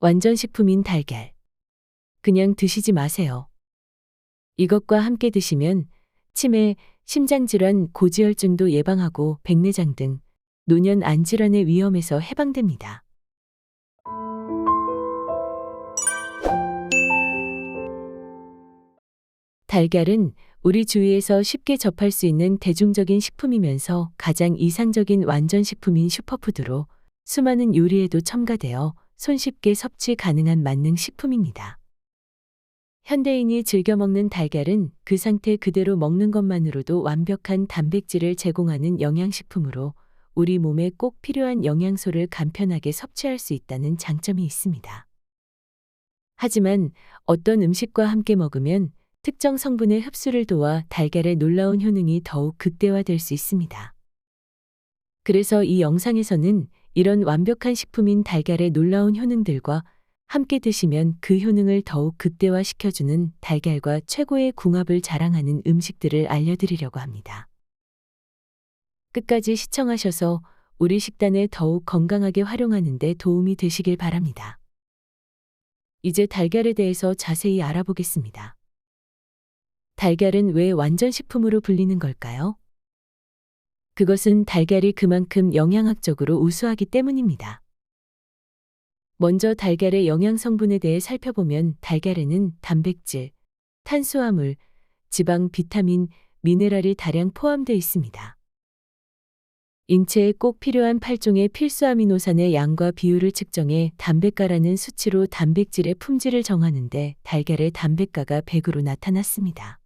완전 식품인 달걀. 그냥 드시지 마세요. 이것과 함께 드시면 치매, 심장질환, 고지혈증도 예방하고 백내장 등 노년 안질환의 위험에서 해방됩니다. 달걀은 우리 주위에서 쉽게 접할 수 있는 대중적인 식품이면서 가장 이상적인 완전 식품인 슈퍼푸드로 수많은 요리에도 첨가되어 손쉽게 섭취 가능한 만능 식품입니다. 현대인이 즐겨 먹는 달걀은 그 상태 그대로 먹는 것만으로도 완벽한 단백질을 제공하는 영양식품으로 우리 몸에 꼭 필요한 영양소를 간편하게 섭취할 수 있다는 장점이 있습니다. 하지만 어떤 음식과 함께 먹으면 특정 성분의 흡수를 도와 달걀의 놀라운 효능이 더욱 극대화될 수 있습니다. 그래서 이 영상에서는 이런 완벽한 식품인 달걀의 놀라운 효능들과 함께 드시면 그 효능을 더욱 극대화시켜주는 달걀과 최고의 궁합을 자랑하는 음식들을 알려드리려고 합니다. 끝까지 시청하셔서 우리 식단을 더욱 건강하게 활용하는 데 도움이 되시길 바랍니다. 이제 달걀에 대해서 자세히 알아보겠습니다. 달걀은 왜 완전 식품으로 불리는 걸까요? 그것은 달걀이 그만큼 영양학적으로 우수하기 때문입니다. 먼저 달걀의 영양 성분에 대해 살펴보면 달걀에는 단백질, 탄수화물, 지방, 비타민, 미네랄이 다량 포함되어 있습니다. 인체에 꼭 필요한 8종의 필수 아미노산의 양과 비율을 측정해 단백가라는 수치로 단백질의 품질을 정하는데 달걀의 단백가가 100으로 나타났습니다.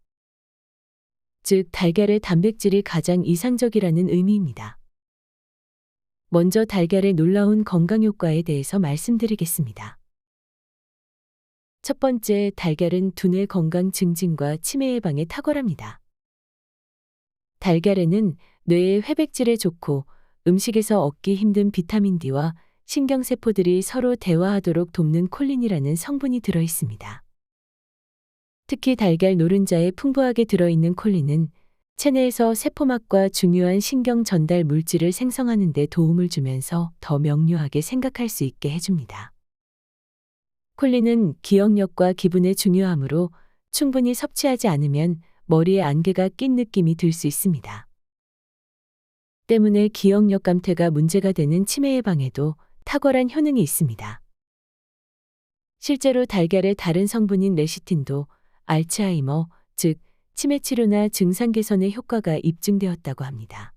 즉, 달걀의 단백질이 가장 이상적이라는 의미입니다. 먼저 달걀의 놀라운 건강 효과에 대해서 말씀드리겠습니다. 첫 번째, 달걀은 두뇌 건강 증진과 치매 예방에 탁월합니다. 달걀에는 뇌의 회백질에 좋고 음식에서 얻기 힘든 비타민 D와 신경세포들이 서로 대화하도록 돕는 콜린이라는 성분이 들어 있습니다. 특히 달걀 노른자에 풍부하게 들어있는 콜린은 체내에서 세포막과 중요한 신경 전달 물질을 생성하는 데 도움을 주면서 더 명료하게 생각할 수 있게 해줍니다. 콜린은 기억력과 기분에 중요하므로 충분히 섭취하지 않으면 머리에 안개가 낀 느낌이 들 수 있습니다. 때문에 기억력 감퇴가 문제가 되는 치매 예방에도 탁월한 효능이 있습니다. 실제로 달걀의 다른 성분인 레시틴도 알츠하이머, 즉 치매 치료나 증상 개선의 효과가 입증되었다고 합니다.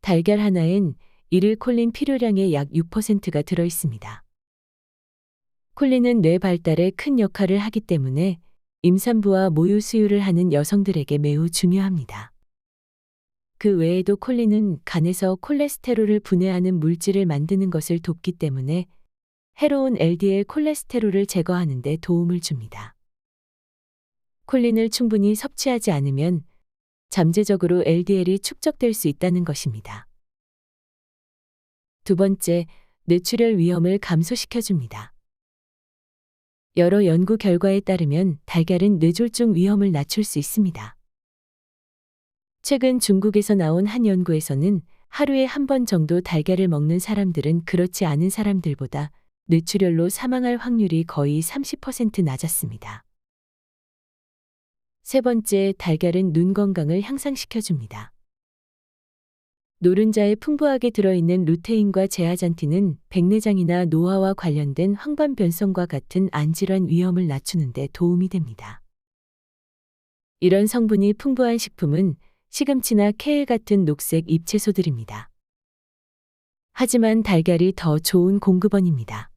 달걀 하나엔 일일 콜린 필요량의 약 6%가 들어 있습니다. 콜린은 뇌 발달에 큰 역할을 하기 때문에 임산부와 모유 수유를 하는 여성들에게 매우 중요합니다. 그 외에도 콜린은 간에서 콜레스테롤을 분해하는 물질을 만드는 것을 돕기 때문에 해로운 LDL 콜레스테롤을 제거하는 데 도움을 줍니다. 콜린을 충분히 섭취하지 않으면 잠재적으로 LDL이 축적될 수 있다는 것입니다. 두 번째, 뇌출혈 위험을 감소시켜줍니다. 여러 연구 결과에 따르면 달걀은 뇌졸중 위험을 낮출 수 있습니다. 최근 중국에서 나온 한 연구에서는 하루에 한 번 정도 달걀을 먹는 사람들은 그렇지 않은 사람들보다 뇌출혈로 사망할 확률이 거의 30% 낮았습니다. 세 번째, 달걀은 눈 건강을 향상시켜줍니다. 노른자에 풍부하게 들어있는 루테인과 제아잔틴은 백내장이나 노화와 관련된 황반변성과 같은 안질환 위험을 낮추는 데 도움이 됩니다. 이런 성분이 풍부한 식품은 시금치나 케일 같은 녹색 잎채소들입니다. 하지만 달걀이 더 좋은 공급원입니다.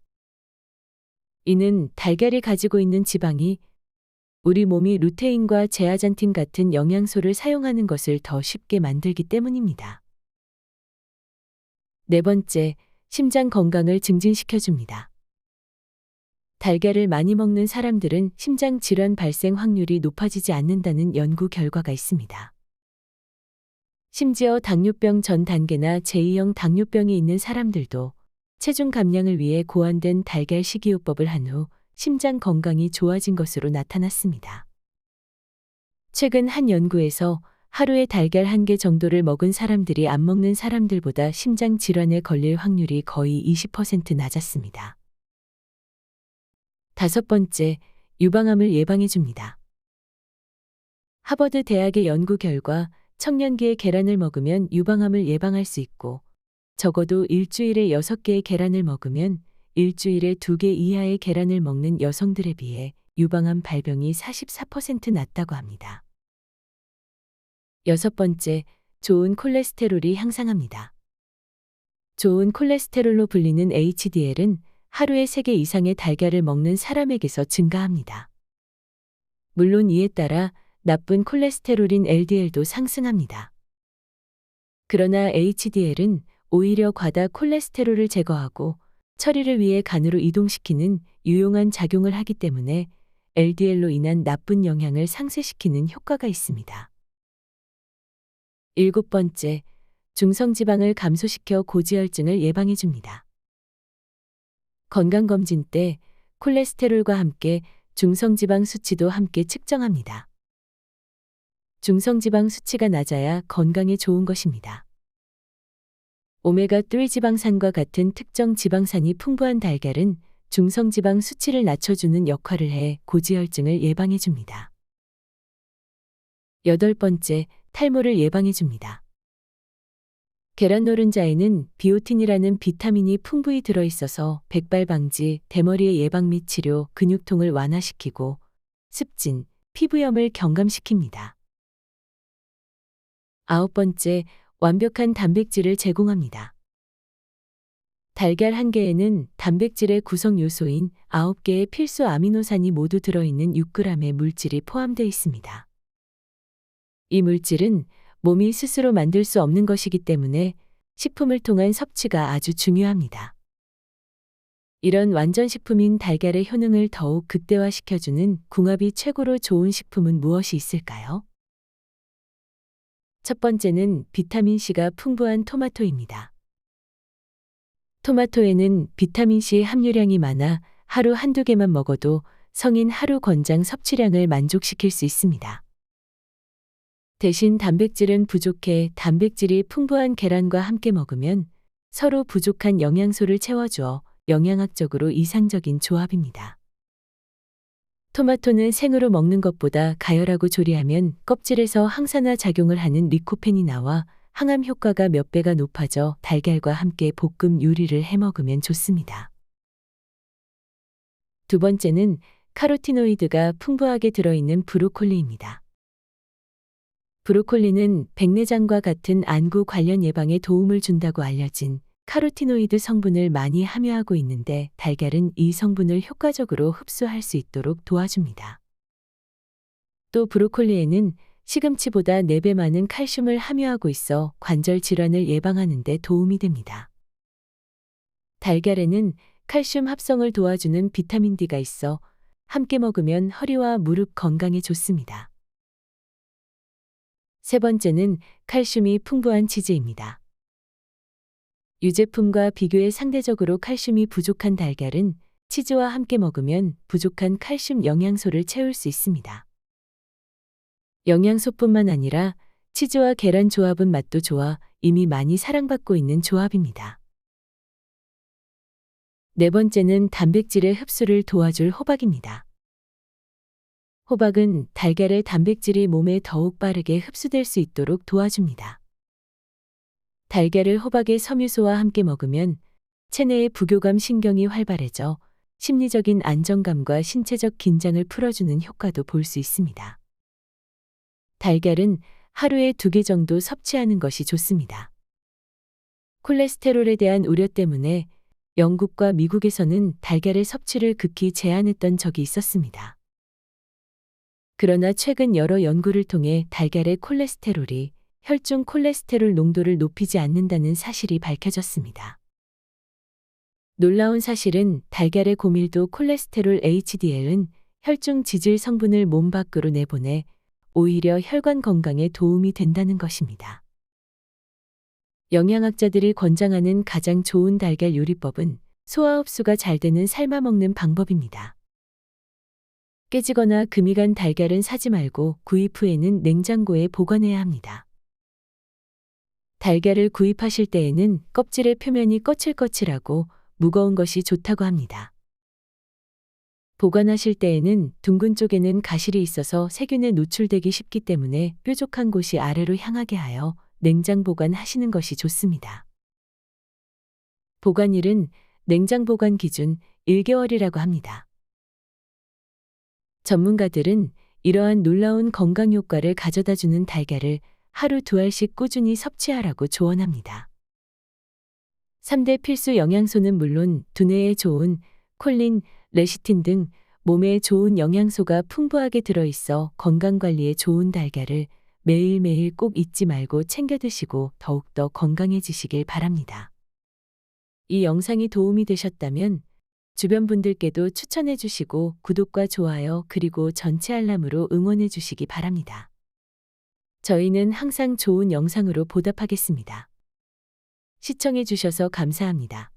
이는 달걀이 가지고 있는 지방이 우리 몸이 루테인과 제아잔틴 같은 영양소를 사용하는 것을 더 쉽게 만들기 때문입니다. 네 번째, 심장 건강을 증진시켜줍니다. 달걀을 많이 먹는 사람들은 심장 질환 발생 확률이 높아지지 않는다는 연구 결과가 있습니다. 심지어 당뇨병 전 단계나 제2형 당뇨병이 있는 사람들도 체중 감량을 위해 고안된 달걀 식이요법을 한 후 심장 건강이 좋아진 것으로 나타났습니다. 최근 한 연구에서 하루에 달걀 1개 정도를 먹은 사람들이 안 먹는 사람들보다 심장 질환에 걸릴 확률이 거의 20% 낮았습니다. 5번째, 유방암을 예방해 줍니다. 하버드 대학의 연구 결과 청년기에 계란을 먹으면 유방암을 예방할 수 있고 적어도 일주일에 6개의 계란을 먹으면 일주일에 2개 이하의 계란을 먹는 여성들에 비해 유방암 발병이 44% 낮다고 합니다. 6번째, 좋은 콜레스테롤이 향상합니다. 좋은 콜레스테롤로 불리는 HDL은 하루에 3개 이상의 달걀을 먹는 사람에게서 증가합니다. 물론 이에 따라 나쁜 콜레스테롤인 LDL도 상승합니다. 그러나 HDL은 오히려 과다 콜레스테롤을 제거하고 처리를 위해 간으로 이동시키는 유용한 작용을 하기 때문에 LDL로 인한 나쁜 영향을 상쇄시키는 효과가 있습니다. 7번째, 중성지방을 감소시켜 고지혈증을 예방해 줍니다. 건강검진 때 콜레스테롤과 함께 중성지방 수치도 함께 측정합니다. 중성지방 수치가 낮아야 건강에 좋은 것입니다. 오메가3 지방산과 같은 특정 지방산이 풍부한 달걀은 중성지방 수치를 낮춰주는 역할을 해 고지혈증을 예방해 줍니다. 8번째, 탈모를 예방해 줍니다. 계란 노른자에는 비오틴이라는 비타민이 풍부히 들어있어서 백발 방지, 대머리의 예방 및 치료, 근육통을 완화시키고 습진, 피부염을 경감시킵니다. 9번째, 완벽한 단백질을 제공합니다. 달걀 한 개에는 단백질의 구성 요소인 9개의 필수 아미노산이 모두 들어있는 6g의 물질이 포함되어 있습니다. 이 물질은 몸이 스스로 만들 수 없는 것이기 때문에 식품을 통한 섭취가 아주 중요합니다. 이런 완전식품인 달걀의 효능을 더욱 극대화시켜주는 궁합이 최고로 좋은 식품은 무엇이 있을까요? 첫 번째는 비타민C가 풍부한 토마토입니다. 토마토에는 비타민C 함유량이 많아 하루 한두 개만 먹어도 성인 하루 권장 섭취량을 만족시킬 수 있습니다. 대신 단백질은 부족해 단백질이 풍부한 계란과 함께 먹으면 서로 부족한 영양소를 채워주어 영양학적으로 이상적인 조합입니다. 토마토는 생으로 먹는 것보다 가열하고 조리하면 껍질에서 항산화 작용을 하는 리코펜이 나와 항암 효과가 몇 배가 높아져 달걀과 함께 볶음 요리를 해 먹으면 좋습니다. 두 번째는 카로티노이드가 풍부하게 들어있는 브로콜리입니다. 브로콜리는 백내장과 같은 안구 관련 예방에 도움을 준다고 알려진 카로티노이드 성분을 많이 함유하고 있는데 달걀은 이 성분을 효과적으로 흡수할 수 있도록 도와줍니다. 또 브로콜리에는 시금치보다 4배 많은 칼슘을 함유하고 있어 관절 질환을 예방하는 데 도움이 됩니다. 달걀에는 칼슘 합성을 도와주는 비타민 D가 있어 함께 먹으면 허리와 무릎 건강에 좋습니다. 세 번째는 칼슘이 풍부한 치즈입니다. 유제품과 비교해 상대적으로 칼슘이 부족한 달걀은 치즈와 함께 먹으면 부족한 칼슘 영양소를 채울 수 있습니다. 영양소뿐만 아니라 치즈와 계란 조합은 맛도 좋아 이미 많이 사랑받고 있는 조합입니다. 네 번째는 단백질의 흡수를 도와줄 호박입니다. 호박은 달걀의 단백질이 몸에 더욱 빠르게 흡수될 수 있도록 도와줍니다. 달걀을 호박의 섬유소와 함께 먹으면 체내의 부교감 신경이 활발해져 심리적인 안정감과 신체적 긴장을 풀어주는 효과도 볼 수 있습니다. 달걀은 하루에 2개 정도 섭취하는 것이 좋습니다. 콜레스테롤에 대한 우려 때문에 영국과 미국에서는 달걀의 섭취를 극히 제한했던 적이 있었습니다. 그러나 최근 여러 연구를 통해 달걀의 콜레스테롤이 혈중 콜레스테롤 농도를 높이지 않는다는 사실이 밝혀졌습니다. 놀라운 사실은 달걀의 고밀도 콜레스테롤 HDL은 혈중 지질 성분을 몸 밖으로 내보내 오히려 혈관 건강에 도움이 된다는 것입니다. 영양학자들이 권장하는 가장 좋은 달걀 요리법은 소화 흡수가 잘 되는 삶아 먹는 방법입니다. 깨지거나 금이 간 달걀은 사지 말고 구입 후에는 냉장고에 보관해야 합니다. 달걀을 구입하실 때에는 껍질의 표면이 거칠거칠하고 무거운 것이 좋다고 합니다. 보관하실 때에는 둥근 쪽에는 가실이 있어서 세균에 노출되기 쉽기 때문에 뾰족한 곳이 아래로 향하게 하여 냉장 보관하시는 것이 좋습니다. 보관일은 냉장 보관 기준 1개월이라고 합니다. 전문가들은 이러한 놀라운 건강 효과를 가져다주는 달걀을 하루 2알씩 꾸준히 섭취하라고 조언합니다. 3대 필수 영양소는 물론 두뇌에 좋은 콜린, 레시틴 등 몸에 좋은 영양소가 풍부하게 들어있어 건강관리에 좋은 달걀을 매일매일 꼭 잊지 말고 챙겨 드시고 더욱더 건강해지시길 바랍니다. 이 영상이 도움이 되셨다면 주변 분들께도 추천해 주시고 구독과 좋아요 그리고 전체 알람으로 응원해 주시기 바랍니다. 저희는 항상 좋은 영상으로 보답하겠습니다. 시청해 주셔서 감사합니다.